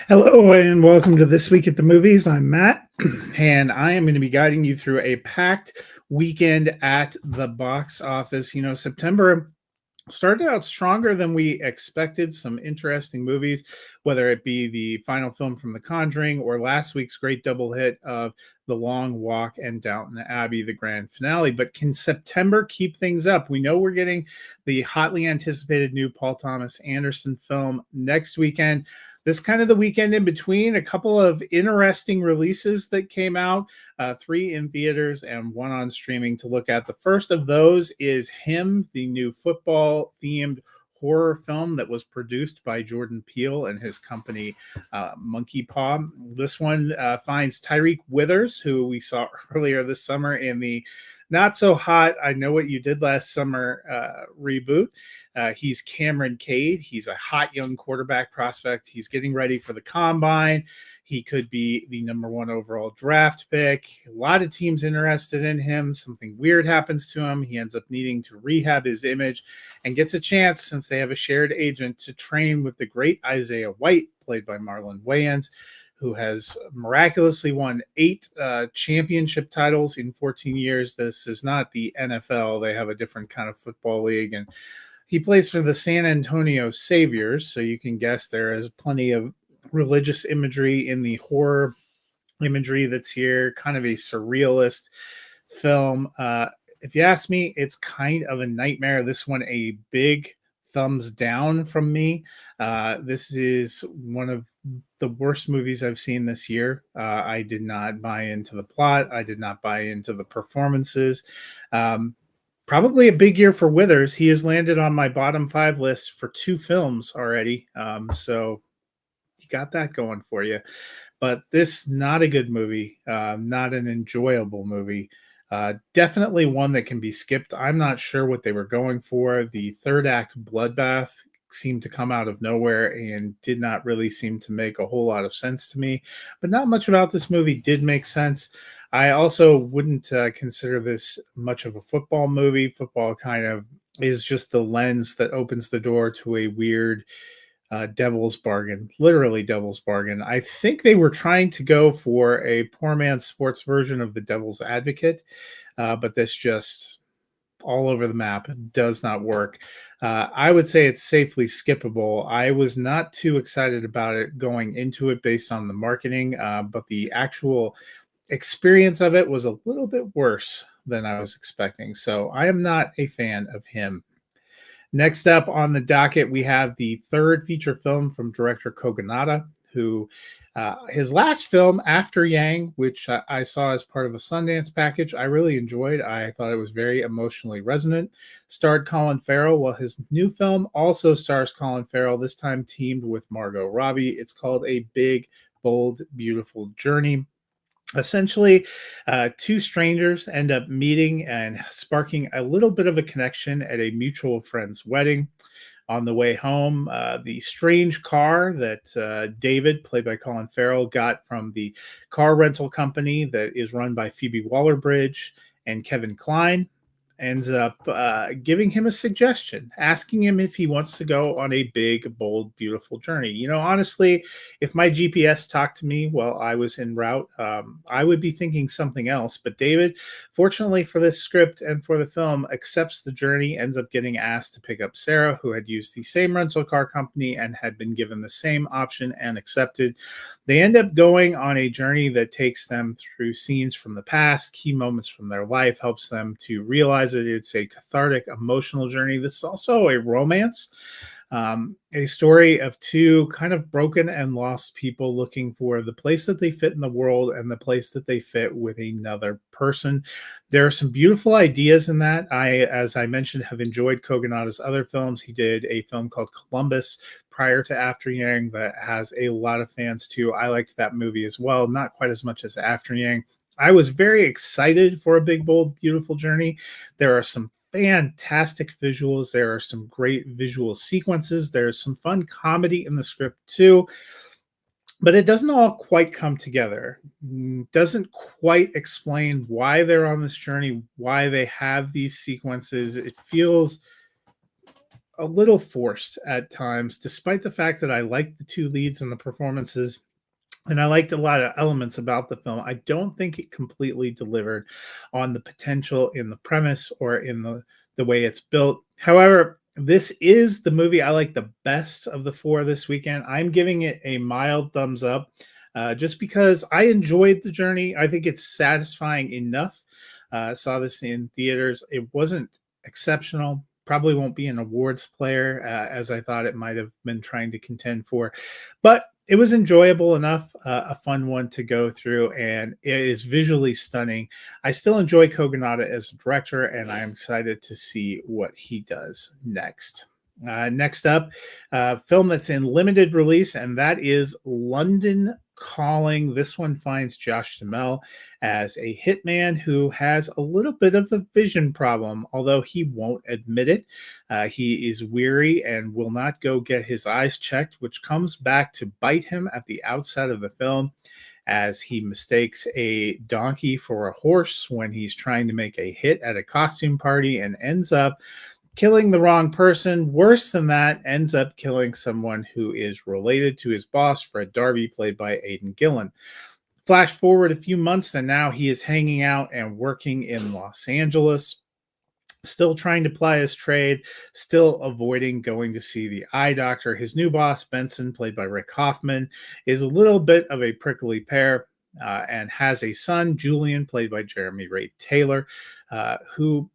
Hello and welcome to This Week at the Movies. I'm Matt, and I am going to be guiding you through a packed weekend at the box office. September started out stronger than we expected. Some interesting movies, whether it be the final film from The Conjuring or last week's great double hit of The Long Walk and Downton Abbey, the grand finale. But can September keep things up? We know we're getting the hotly anticipated new Paul Thomas Anderson film next weekend. This kind of the weekend in between, a couple of interesting releases that came out, 3 in theaters and 1 on streaming to look at. The first of those is Him, the new football-themed horror film that was produced by Jordan Peele and his company Monkey Paw. This one finds Tyreek Withers, who we saw earlier this summer in the not so hot I Know What You Did Last Summer reboot. He's Cameron Cade. He's a hot young quarterback prospect. He's getting ready for the combine. He could be the #1 overall draft pick. A lot of teams interested in him. Something weird happens to him. He ends up needing to rehab his image and gets a chance, since they have a shared agent, to train with the great Isaiah White, played by Marlon Wayans, who has miraculously won 8 championship titles in 14 years. This is not the NFL. They have a different kind of football league, and he plays for the San Antonio Saviors, so you can guess there is plenty of religious imagery in the horror imagery that's here, kind of a surrealist film. If you ask me, it's kind of a nightmare. This one, a big thumbs down from me. This is one of the worst movies I've seen this year. I did not buy into the plot. I did not buy into the performances. Probably a big year for Withers. He has landed on my bottom 5 list for 2 films already. So you got that going for you. But this, not a good movie, not an enjoyable movie. Definitely one that can be skipped. I'm not sure what they were going for. The third act bloodbath seemed to come out of nowhere and did not really seem to make a whole lot of sense to me. But not much about this movie did make sense. I also wouldn't consider this much of a football movie. Football kind of is just the lens that opens the door to a weird devil's bargain, literally devil's bargain. I think they were trying to go for a poor man's sports version of the Devil's Advocate, but this just all over the map does not work. I would say it's safely skippable. I was not too excited about it going into it based on the marketing, but the actual experience of it was a little bit worse than I was expecting. So I am not a fan of Him. Next up on the docket, we have the third feature film from director Kogonada, who his last film, After Yang, which I saw as part of a Sundance package, I really enjoyed. I thought it was very emotionally resonant. Starred Colin Farrell, while his new film also stars Colin Farrell, this time teamed with Margot Robbie. It's called A Big, Bold, Beautiful Journey. Essentially, 2 strangers end up meeting and sparking a little bit of a connection at a mutual friend's wedding. On the way home, the strange car that David, played by Colin Farrell, got from the car rental company that is run by Phoebe Waller-Bridge and Kevin Kline, ends up giving him a suggestion, asking him if he wants to go on a big, bold, beautiful journey. Honestly, if my GPS talked to me while I was en route, I would be thinking something else. But David, fortunately for this script and for the film, accepts the journey, ends up getting asked to pick up Sarah, who had used the same rental car company and had been given the same option and accepted. They end up going on a journey that takes them through scenes from the past, key moments from their life, helps them to realize that it's a cathartic, emotional journey. This is also a romance, a story of 2 kind of broken and lost people looking for the place that they fit in the world and the place that they fit with another person. There are some beautiful ideas in that. As I mentioned, have enjoyed Kogonada's other films. He did a film called Columbus prior to After Yang that has a lot of fans too. I liked that movie as well, not quite as much as After Yang. I was very excited for A Big, Bold, Beautiful Journey. There are some fantastic visuals. There are some great visual sequences. There's some fun comedy in the script too. But it doesn't all quite come together. Doesn't quite explain why they're on this journey, why they have these sequences. It feels a little forced at times, despite the fact that I liked the two leads and the performances. And I liked a lot of elements about the film. I don't think it completely delivered on the potential in the premise or in the way it's built. However, this is the movie I like the best of the four this weekend. I'm giving it a mild thumbs up, just because I enjoyed the journey. I think it's satisfying enough. Saw this in theaters. It wasn't exceptional. Probably won't be an awards player, as I thought it might have been trying to contend for. But it was enjoyable enough, a fun one to go through, and it is visually stunning. I still enjoy Kogonada as a director, and I am excited to see what he does next. Next up, film that's in limited release, and that is London Calling. This one finds Josh Duhamel as a hitman who has a little bit of a vision problem, although he won't admit it. He is weary and will not go get his eyes checked, which comes back to bite him at the outset of the film, as he mistakes a donkey for a horse when he's trying to make a hit at a costume party and ends up killing the wrong person. Worse than that, ends up killing someone who is related to his boss, Fred Darby, played by Aidan Gillen. Flash forward a few months, and now he is hanging out and working in Los Angeles, still trying to ply his trade, still avoiding going to see the eye doctor. His new boss, Benson, played by Rick Hoffman, is a little bit of a prickly pear, and has a son, Julian, played by Jeremy Ray Taylor, who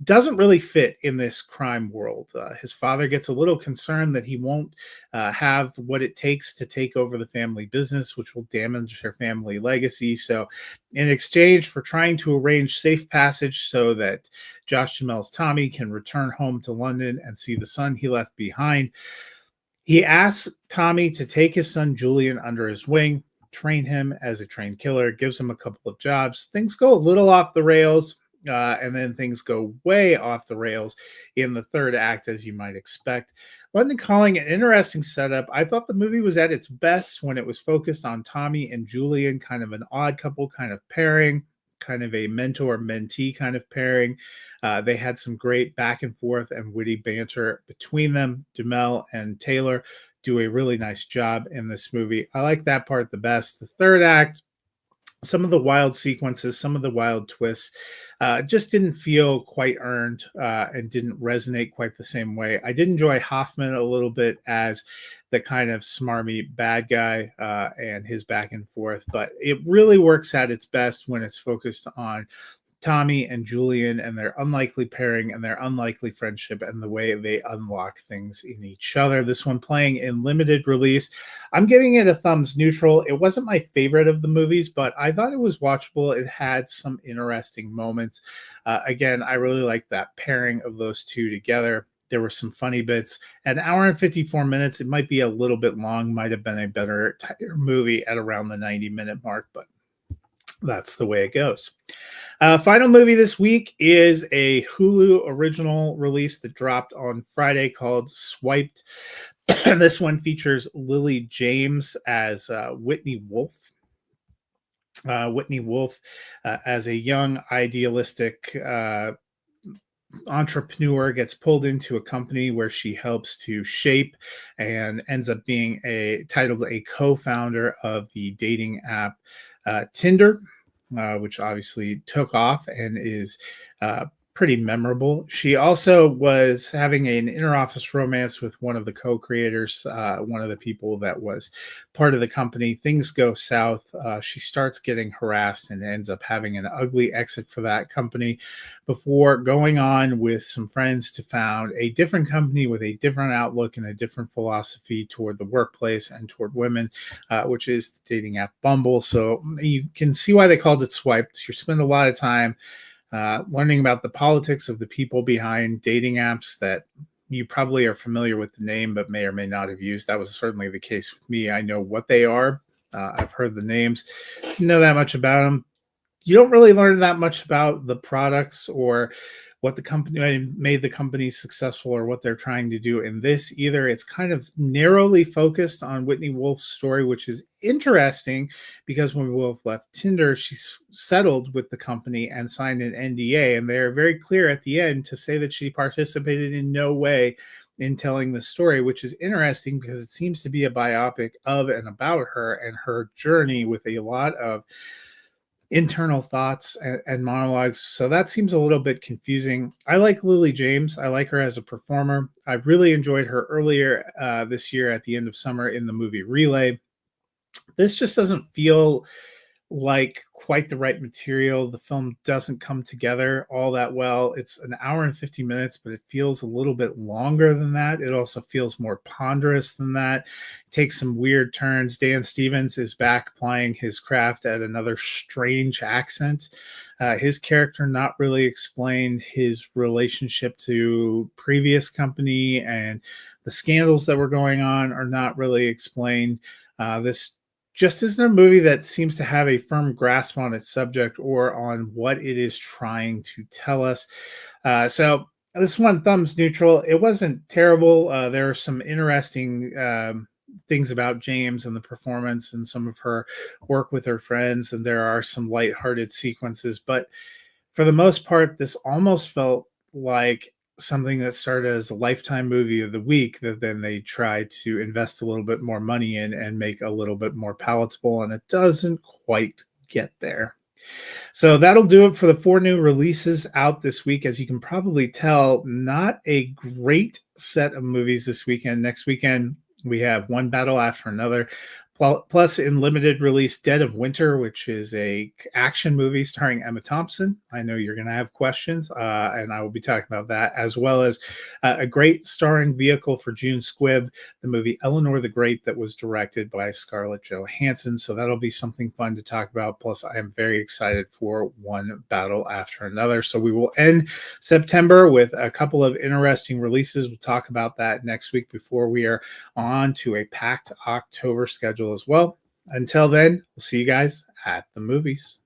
doesn't really fit in this crime world. His father gets a little concerned that he won't have what it takes to take over the family business, which will damage their family legacy. So, in exchange for trying to arrange safe passage so that Josh Duhamel's Tommy can return home to London and see the son he left behind, he asks Tommy to take his son Julian under his wing, train him as a trained killer, gives him a couple of jobs. Things go a little off the rails. And then things go way off the rails in the third act, as you might expect. London Calling, an interesting setup. I thought the movie was at its best when it was focused on Tommy and Julian, kind of an odd couple kind of pairing, kind of a mentor-mentee kind of pairing. They had some great back and forth and witty banter between them. Duhamel and Taylor do a really nice job in this movie. I like that part the best. The third act, some of the wild sequences, some of the wild twists, just didn't feel quite earned, and didn't resonate quite the same way. I did enjoy Hoffman a little bit as the kind of smarmy bad guy, and his back and forth, but it really works at its best when it's focused on Tommy and Julian and their unlikely pairing and their unlikely friendship and the way they unlock things in each other. This one playing in limited release. I'm giving it a thumbs neutral. It wasn't my favorite of the movies, but I thought it was watchable. It had some interesting moments. Again, I really liked that pairing of those two together. There were some funny bits. An hour and 54 minutes, it might be a little bit long, might have been a better movie at around the 90-minute mark, but that's the way it goes. Final movie this week is a Hulu original release that dropped on Friday called Swiped. This one features Lily James as Whitney Wolf. Whitney Wolf, as a young, idealistic entrepreneur, gets pulled into a company where she helps to shape and ends up being titled a co-founder of the dating app Tinder, which obviously took off and is pretty memorable. She also was having an interoffice romance with one of the co-creators, one of the people that was part of the company. Things go south. She starts getting harassed and ends up having an ugly exit for that company before going on with some friends to found a different company with a different outlook and a different philosophy toward the workplace and toward women, which is the dating app Bumble. So you can see why they called it Swiped. You spend a lot of time learning about the politics of the people behind dating apps that you probably are familiar with the name, but may or may not have used. That was certainly the case with me. I know what they are. I've heard the names. Didn't know that much about them. You don't really learn that much about the products or what the company made the company successful or what they're trying to do in this either. It's kind of narrowly focused on Whitney Wolf's story, which is interesting because when Wolf left Tinder, she settled with the company and signed an NDA. And they're very clear at the end to say that she participated in no way in telling the story, which is interesting because it seems to be a biopic of and about her and her journey with a lot of internal thoughts and monologues. So that seems a little bit confusing. I like Lily James. I like her as a performer. I really enjoyed her earlier this year at the end of summer in the movie Relay. This just doesn't feel like quite the right material. The film doesn't come together all that well. It's an hour and 50 minutes, but it feels a little bit longer than that. It also feels more ponderous than that. It takes some weird turns. Dan Stevens is back plying his craft at another strange accent. His character not really explained. His relationship to previous company and the scandals that were going on are not really explained. This just isn't a movie that seems to have a firm grasp on its subject or on what it is trying to tell us. So this one, thumbs neutral. It wasn't terrible. There are some interesting things about James and the performance and some of her work with her friends, and there are some lighthearted sequences. But for the most part, this almost felt like something that started as a Lifetime movie of the week that then they tried to invest a little bit more money in and make a little bit more palatable, and it doesn't quite get there. So that'll do it for the 4 new releases out this week. As you can probably tell, not a great set of movies this weekend. Next weekend, we have One Battle After Another. Plus, in limited release, Dead of Winter, which is a action movie starring Emma Thompson. I know you're going to have questions, and I will be talking about that, as well as a great starring vehicle for June Squibb, the movie Eleanor the Great, that was directed by Scarlett Johansson. So that'll be something fun to talk about. Plus, I am very excited for One Battle After Another. So we will end September with a couple of interesting releases. We'll talk about that next week before we are on to a packed October schedule as well. Until then, we'll see you guys at the movies.